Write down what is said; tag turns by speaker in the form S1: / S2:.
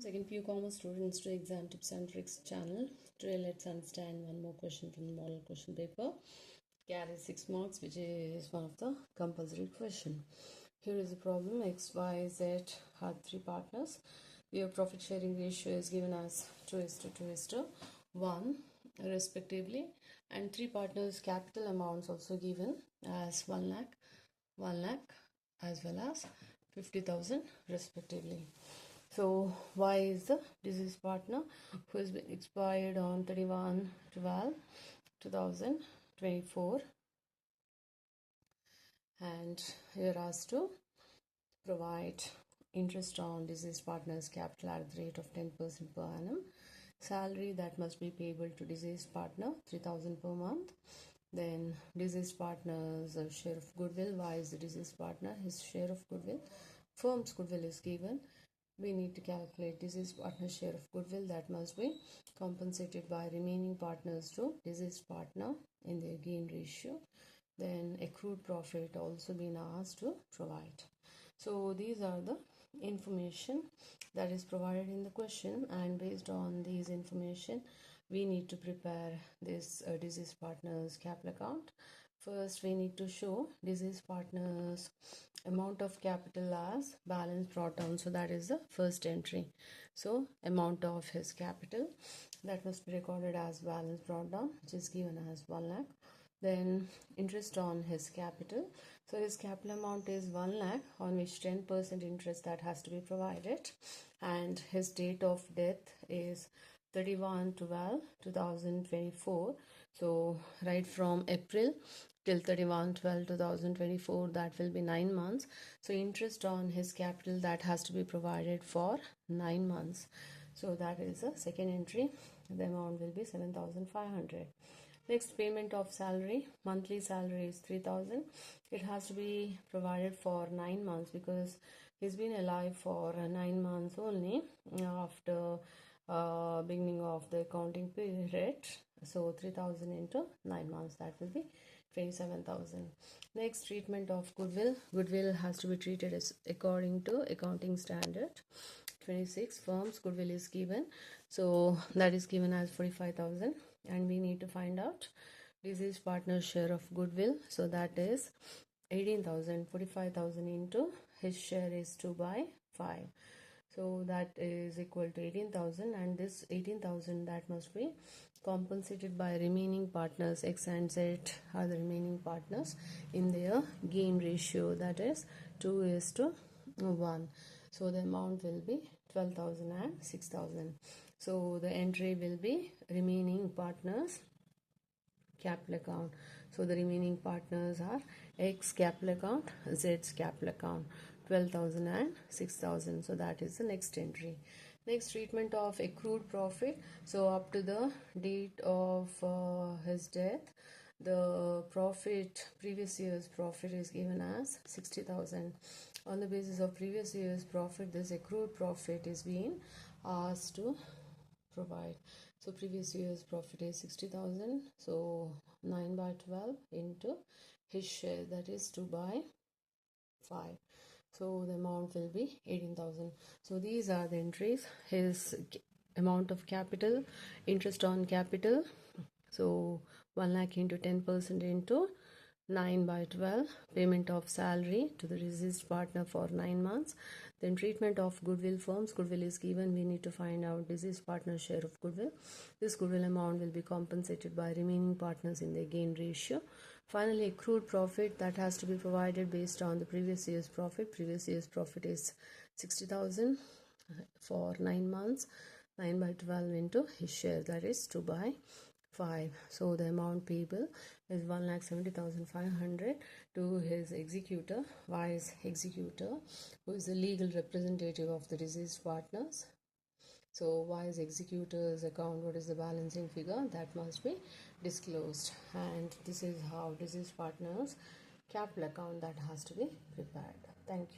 S1: Second PU Commerce students to Exam Tips and Tricks channel. Today let's understand one more question from the model question paper. Carries 6 marks, which is one of the compulsory question. Here is the problem. X, Y, Z are 3 partners. Your profit sharing ratio is given as 2:1 respectively, and 3 partners capital amounts also given as 1 lakh, 1 lakh as well as 50,000 respectively. So Y is the deceased partner who has been expired on 31/12/2024, and you're asked to provide interest on deceased partner's capital at the rate of 10% per annum. Salary that must be payable to deceased partner 3,000 per month. Then deceased partner's share of goodwill. Y is the deceased partner, his share of goodwill. Firm's goodwill is given. We need to calculate deceased partner's share of goodwill that must be compensated by remaining partners to deceased partner in their gain ratio. Then accrued profit also been asked to provide. So these are the information that is provided in the question, and based on these information we need to prepare this deceased partner's capital account. First, we need to show deceased partner's amount of capital as balance brought down. So that is the first entry. So amount of his capital that must be recorded as balance brought down, which is given as 1 lakh. Then interest on his capital. So his capital amount is 1 lakh, on which 10% interest that has to be provided, and his date of death is 31/12/2024. So right from April till 31/12/2024, that will be 9 months. So interest on his capital that has to be provided for 9 months. So that is the second entry. The amount will be 7,500. Next, payment of salary. Monthly salary is 3,000. It has to be provided for 9 months because he's been alive for 9 months only after beginning of the accounting period. So 3,000 into 9 months, that will be 27,000. Next, treatment of goodwill. Goodwill has to be treated as according to accounting standard 26. Firm's goodwill is given, so that is given as 45,000, and we need to find out deceased partner's share of goodwill. So that is 18,000. 45,000 into his share is 2/5. So that is equal to 18,000, and this 18,000 that must be compensated by remaining partners. X and Z are the remaining partners in their gain ratio, that is 2:1. So the amount will be 12,000 and 6,000. So the entry will be remaining partners capital account. So the remaining partners are X capital account, Z's capital account, 12,000 and 6,000. So that is the next entry. Next, treatment of accrued profit. So up to the date of his death, the profit, previous year's profit, is given as 60,000. On the basis of previous year's profit, this accrued profit is being asked to provide. So previous year's profit is 60,000. So 9/12 into his share, that is 2/5. So the amount will be 18,000. So these are the entries. His amount of capital, interest on capital. So 1 lakh into 10% into 9/12. Payment of salary to the deceased partner for 9 months. Then treatment of goodwill. Firms goodwill is given. We need to find out deceased partner's share of goodwill. This goodwill amount will be compensated by remaining partners in their gain ratio. Finally, accrued profit that has to be provided based on the previous year's profit. Previous year's profit is 60,000 for 9 months. 9/12 into his share, that is 2/5. So the amount payable is 1,70,500 to his executor, wise executor, who is the legal representative of the deceased partners. So wise executor's account, what is the balancing figure, that must be disclosed, and this is how deceased partners capital account that has to be prepared. Thank you.